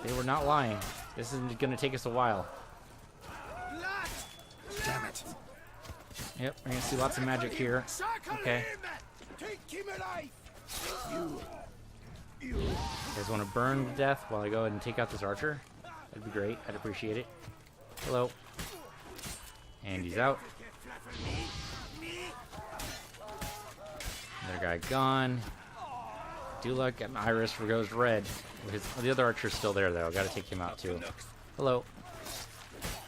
They were not lying. This is gonna take us a while. Damn it. Yep, we're gonna see lots of magic here. Okay. You guys want to burn to death while I go ahead and take out this archer? That'd be great. I'd appreciate it. Hello. And he's out. Another guy gone. Dulak and Iris for goes red. The other archer's still there, though. Gotta take him out, too. Hello.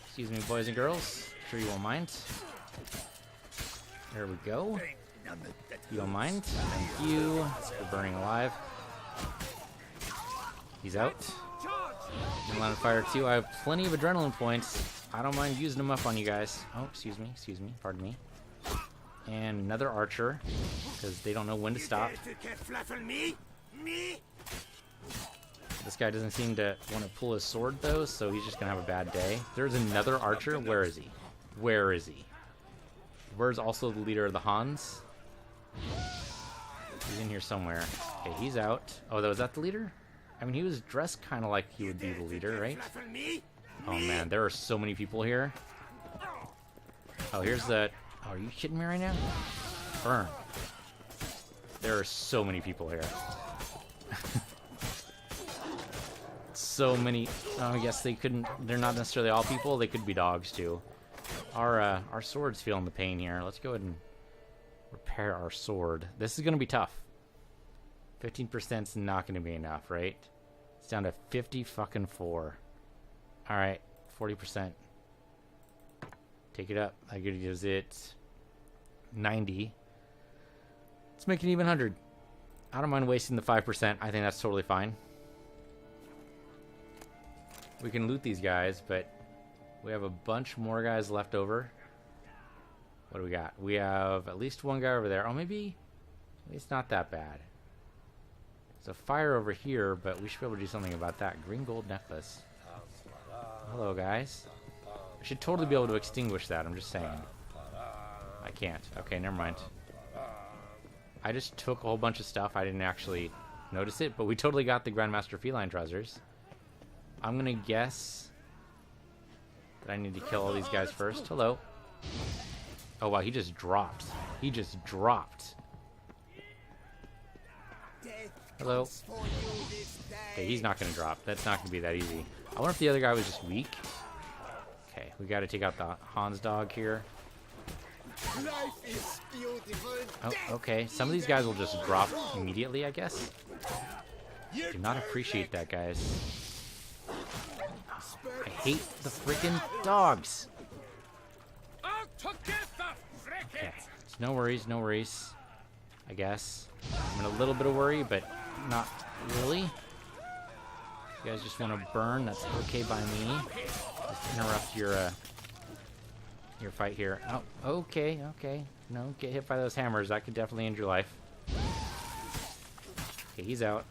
Excuse me, boys and girls. Sure you won't mind. There we go. You don't mind? Thank you for burning alive. He's out. I'm on fire, too. I have plenty of adrenaline points. I don't mind using them up on you guys. Oh, excuse me. Pardon me. And another archer, because they don't know when to stop. This guy doesn't seem to want to pull his sword, though, so he's just going to have a bad day. There's another archer. Where is he? Where is he? Where's also the leader of the Hans? He's in here somewhere. Okay, he's out. Oh, was that the leader? I mean, he was dressed kind of like he would be the leader, right? Oh, man, there are so many people here. Oh, here's the... Oh, are you kidding me right now? Burn. There are so many people here. So many... Oh, I guess they couldn't... They're not necessarily all people. They could be dogs, too. Our sword's feeling the pain here. Let's go ahead and repair our sword. This is going to be tough. 15% is not going to be enough, right? It's down to 50 fucking 4. Alright, 40%. Take it up. That gives it 90. Let's make it even 100. I don't mind wasting the 5%. I think that's totally fine. We can loot these guys, but we have a bunch more guys left over. What do we got? We have at least one guy over there. Oh, maybe it's not that bad. There's a fire over here, but we should be able to do something about that. Green gold necklace. Hello, guys. I should totally be able to extinguish that. I'm just saying. I can't. Okay, never mind. I just took a whole bunch of stuff. I didn't actually notice it, but we totally got the Grandmaster Feline trousers. I'm gonna guess that I need to kill all these guys first. Hello. Oh, wow, he just dropped. He just dropped. Hello. Okay, he's not gonna drop. That's not gonna be that easy. I wonder if the other guy was just weak. Okay, we gotta take out the Hans dog here. Oh, okay. Some of these guys will just drop immediately, I guess. Do not appreciate that, guys. I hate the freaking dogs. Okay, so no worries, I guess. I'm in a little bit of worry, but not really. You guys just want to burn, that's okay by me. Just interrupt your fight here. Oh, okay. No, get hit by those hammers. That could definitely end your life. Okay, he's out.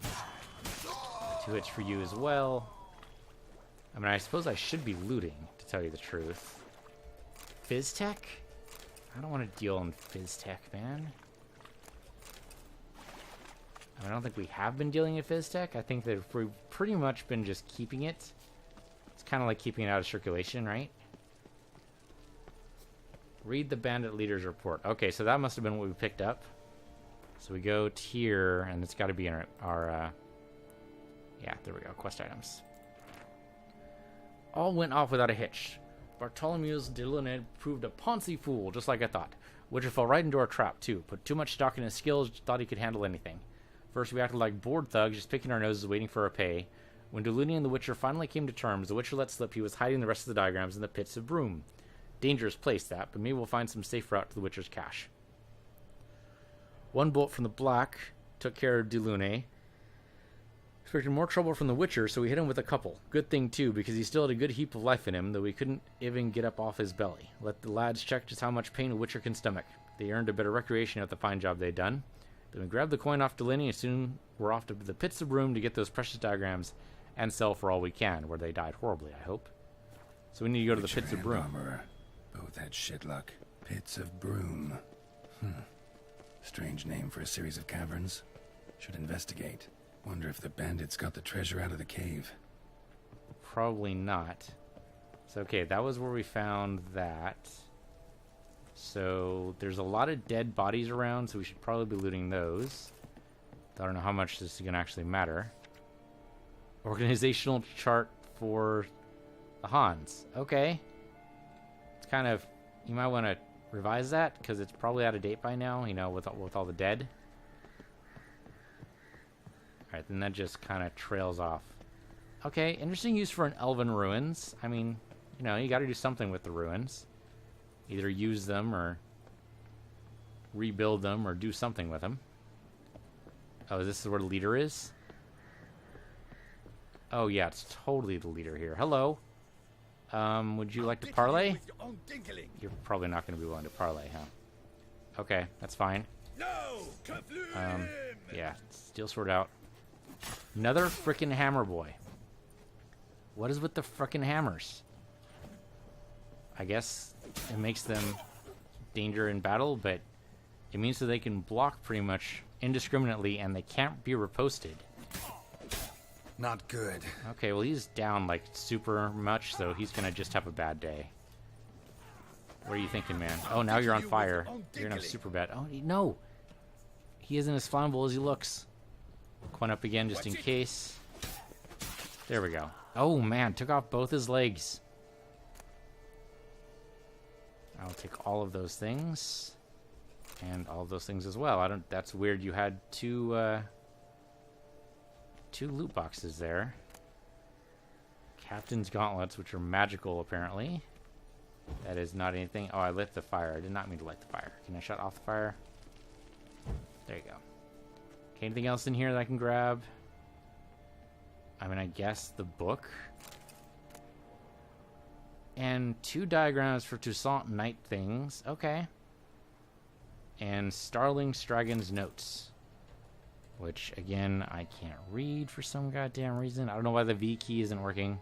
2 hits for you as well. I mean, I suppose I should be looting, to tell you the truth. Phys-Tech? I don't want to deal in Phys-Tech, man. I mean, I don't think we have been dealing in Phys-Tech. I think that we've pretty much been just keeping it. It's kind of like keeping it out of circulation, right? Read the bandit leader's report. Okay, so that must have been what we picked up. So we go to here, and it's got to be in our yeah, there we go, quest items. All went off without a hitch. Bartholomew's Delaunay proved a poncy fool, just like I thought. Witcher fell right into our trap, too. Put too much stock in his skills, thought he could handle anything. First, we acted like bored thugs, just picking our noses, waiting for our pay. When Delaunay and the Witcher finally came to terms, the Witcher let slip he was hiding the rest of the diagrams in the pits of Broom. Dangerous place, that, but maybe we'll find some safe route to the Witcher's cache. One bolt from the Black took care of Delaunay. Expected more trouble from the Witcher, so we hit him with a couple. Good thing, too, because he still had a good heap of life in him, though we couldn't even get up off his belly. Let the lads check just how much pain a Witcher can stomach. They earned a bit of recreation at the fine job they'd done. Then we grabbed the coin off Delaunay, and soon we're off to the pits of Broom to get those precious diagrams and sell for all we can, where they died horribly, I hope. So we need to go to the pits of Broom. Armorer. Both had shit luck. Pits of Broom. Strange name for a series of caverns. Should investigate. Wonder if the bandits got the treasure out of the cave. Probably not. So, okay, that was where we found that. So there's a lot of dead bodies around, so we should probably be looting those. I don't know how much this is going to actually matter. Organizational chart for the Hans. Okay. It's kind of... You might want to revise that, because it's probably out of date by now, you know, with all the dead. Alright, then that just kind of trails off. Okay, interesting use for an elven ruins. I mean, you know, you got to do something with the ruins. Either use them or rebuild them or do something with them. Oh, this is where the leader is? Oh, yeah, it's totally the leader here. Hello. Would you like to parlay? You're probably not going to be willing to parlay, huh? Okay, that's fine. Yeah, steel sword out. Another frickin' hammer boy. What is with the frickin' hammers? I guess it makes them danger in battle, but it means that they can block pretty much indiscriminately and they can't be riposted. Not good. Okay, well he's down like super much, so he's gonna just have a bad day. What are you thinking, man? Oh, now you're on fire. You're gonna have super bad. Oh, no! He isn't as flammable as he looks. One up again just in case. There we go. Oh man, took off both his legs. I'll take all of those things. And all of those things as well. That's weird. You had two loot boxes there. Captain's gauntlets, which are magical apparently. That is not anything. Oh, I lit the fire. I did not mean to light the fire. Can I shut off the fire? There you go. Okay, anything else in here that I can grab? I mean, I guess the book. And 2 diagrams for Toussaint night things. Okay. And Starling Stragon's notes. Which, again, I can't read for some goddamn reason. I don't know why the V key isn't working.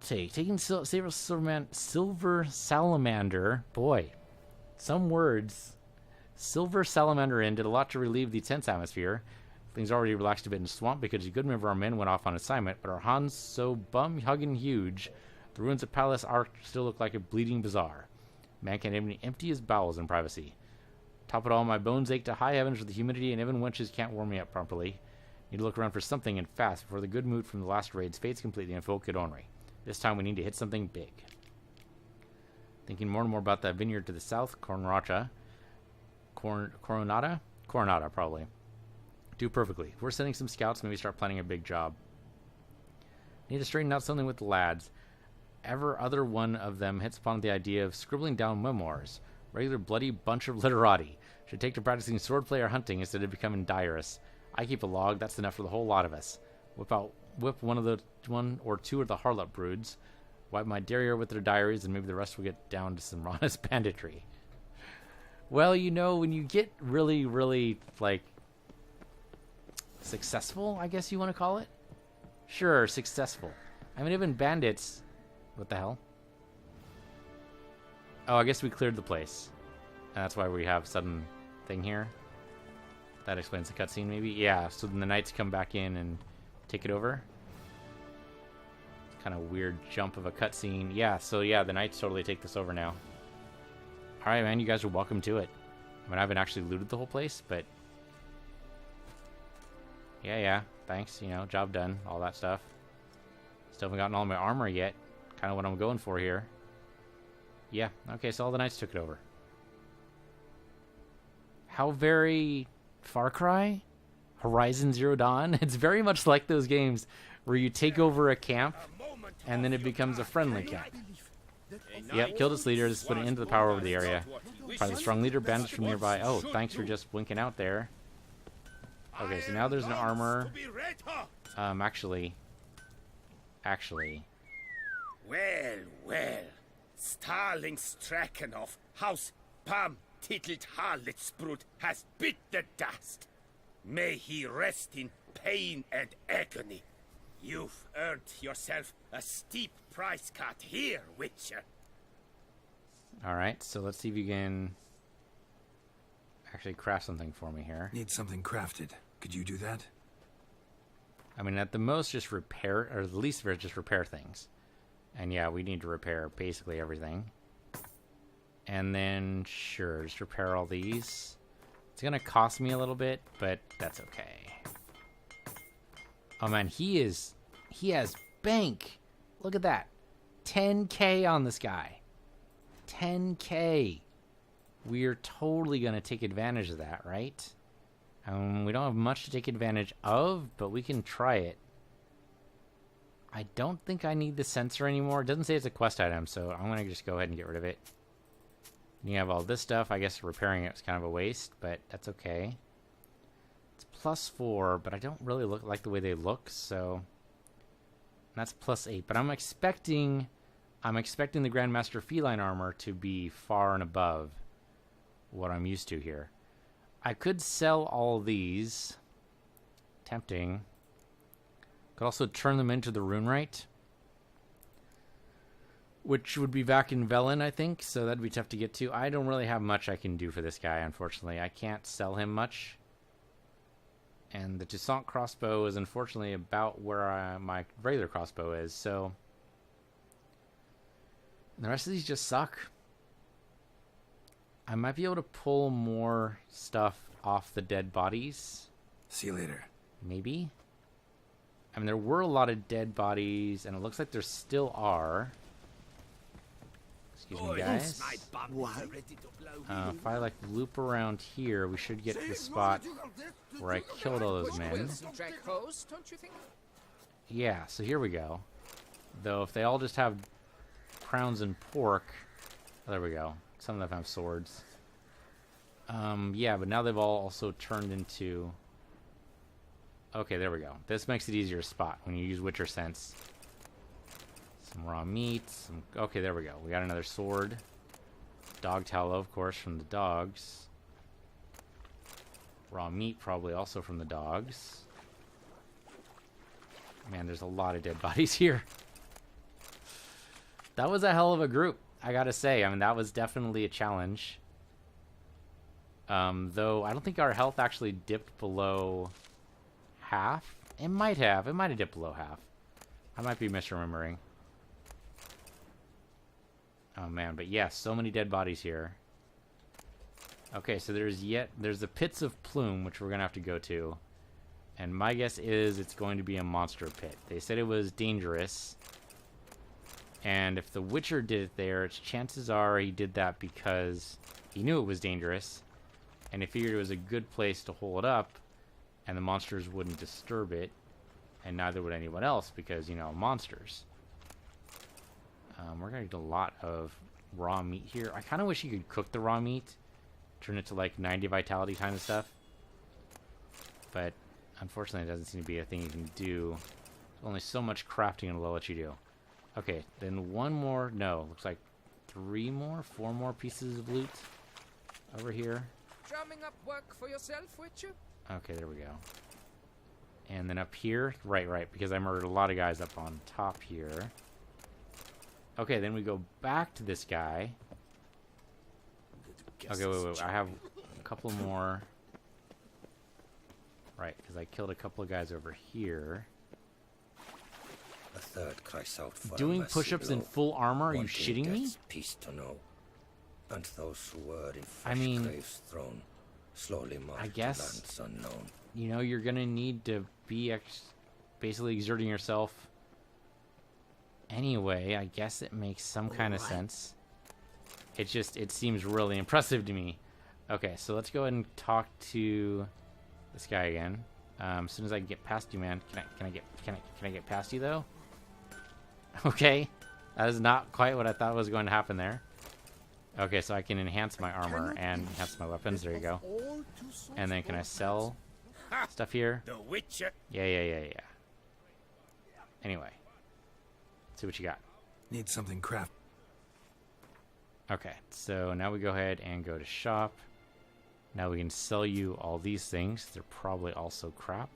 Taking Silver Salamander. Boy. Some words. Silver Salamander Inn did a lot to relieve the tense atmosphere. Things already relaxed a bit in the swamp because a good member of our men went off on assignment, but our Hans so bum-hugging huge, the ruins of Palace Ark still look like a bleeding bazaar. Man can't even empty his bowels in privacy. Top it all, my bones ache to high heavens with the humidity, and even wenches can't warm me up properly. Need to look around for something and fast before the good mood from the last raids fades completely and folk get ornery. This time we need to hit something big. Thinking more and more about that vineyard to the south, Coronata, probably. Do perfectly. If we're sending some scouts, maybe start planning a big job. Need to straighten out something with the lads. Ever other one of them hits upon the idea of scribbling down memoirs. Regular bloody bunch of literati. Should take to practicing swordplay or hunting instead of becoming diarists. I keep a log, that's enough for the whole lot of us. Whip one or two of the harlot broods. Wipe my derriere with their diaries, and maybe the rest will get down to some honest banditry. Well, you know, when you get really, really, like, successful, I guess you want to call it? Sure, successful. I mean, even bandits... What the hell? Oh, I guess we cleared the place. And that's why we have sudden thing here. That explains the cutscene, maybe? Yeah, so then the knights come back in and take it over. Kind of weird jump of a cutscene. Yeah, so yeah, the knights totally take this over now. Alright, man, you guys are welcome to it. I mean, I haven't actually looted the whole place, but... Yeah, thanks, you know, job done, all that stuff. Still haven't gotten all my armor yet. Kind of what I'm going for here. Yeah, okay, so all the knights took it over. How very... Far Cry? Horizon Zero Dawn? It's very much like those games where you take over a camp and then it becomes a friendly camp. Yep, killed its leaders, put it into the power over the area. Probably the strong leader, bandits from nearby. Oh, thanks for just blinking out there. Okay, so now there's an armor. Actually. Well. Starling Strakenhoff, House Pam Tittled Harlotsbrut has bit the dust. May he rest in pain and agony. You've earned yourself a steep price cut here, Witcher. Alright, so let's see if you can actually craft something for me here. Need something crafted. Could you do that? I mean, at the most, just repair, or at least just repair things. And yeah, we need to repair basically everything. And then, sure, just repair all these. It's gonna cost me a little bit, but that's okay. Oh man, he has bank. Look at that. 10K on this guy. 10K. We're totally gonna take advantage of that, right? We don't have much to take advantage of, but we can try it. I don't think I need the sensor anymore. It doesn't say it's a quest item, so I'm gonna just go ahead and get rid of it. You have all this stuff. I guess repairing it was kind of a waste, but that's okay. It's +4, but I don't really like the way they look, so that's +8. But I'm expecting the Grandmaster Feline armor to be far and above what I'm used to here. I could sell all these. Tempting. Could also turn them into the Runewright, which would be back in Velen, I think, so that'd be tough to get to. I don't really have much I can do for this guy, unfortunately. I can't sell him much. And the Toussaint crossbow is unfortunately about where my regular crossbow is, so the rest of these just suck. I might be able to pull more stuff off the dead bodies. See you later. Maybe. I mean, there were a lot of dead bodies, and it looks like there still are. Excuse me, guys. If I like loop around here, we should get to the spot where I killed all those men. Yeah, so here we go. Though if they all just have crowns and pork, oh, there we go. Some of them have swords. Yeah, but now they've all also turned into. Okay, there we go. This makes it easier to spot when you use Witcher Sense. Some raw meat. Okay, there we go. We got another sword. Dog tallow, of course, from the dogs. Raw meat, probably also from the dogs. Man, there's a lot of dead bodies here. That was a hell of a group, I gotta say. I mean, that was definitely a challenge. Though, I don't think our health actually dipped below half. It might have. It might have dipped below half. I might be misremembering. Oh man, but yeah, so many dead bodies here. Okay, so there's the Pits of Plume, which we're gonna have to go to. And my guess is it's going to be a monster pit. They said it was dangerous. And if the Witcher did it there, chances are he did that because he knew it was dangerous. And he figured it was a good place to hold up. And the monsters wouldn't disturb it. And neither would anyone else because, you know, monsters. We're going to get a lot of raw meat here. I kind of wish you could cook the raw meat. Turn it to like 90 vitality kind of stuff. But unfortunately it doesn't seem to be a thing you can do. There's only so much crafting will let you do. Okay, then one more. No, looks like 4 more pieces of loot over here. Drumming up work for yourself, Witcher? Okay, there we go. And then up here, right, because I murdered a lot of guys up on top here. Okay, then we go back to this guy. Okay, wait, I have a couple more. Right, because I killed a couple of guys over here. A third cries out for doing push-ups in full armor? Are you shitting me? Peace to know. And those who were in I fresh mean, graves thrown, slowly marched I to guess, lands unknown. You know, you're gonna need to be basically exerting yourself anyway. I guess it makes some kind of sense. It seems really impressive to me. Okay, so let's go ahead and talk to this guy again. As soon as I can get past you, man. Can I get past you though? Okay, that is not quite what I thought was going to happen there. Okay, so I can enhance my armor and enhance my weapons. There you go. And then can I sell stuff here? The Witcher. Yeah. Anyway, let's see what you got. Need something craft. Okay, so now we go ahead and go to shop. Now we can sell you all these things. They're probably also crap.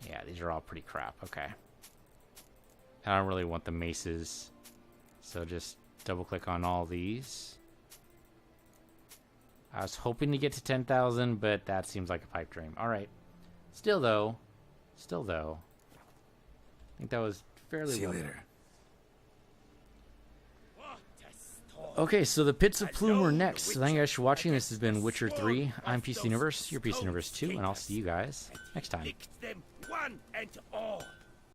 Yeah, these are all pretty crap. Okay. I don't really want the maces, so just double click on all these. I was hoping to get to 10,000, but that seems like a pipe dream. All right. Still though, I think that was fairly See you low. later. What a storm. Okay, so the Pits of Plume are next. So thank you guys for watching. This has been Witcher 3. I'm PC Universe, your PC Universe 2, and I'll see you guys next time. Lick them one and all.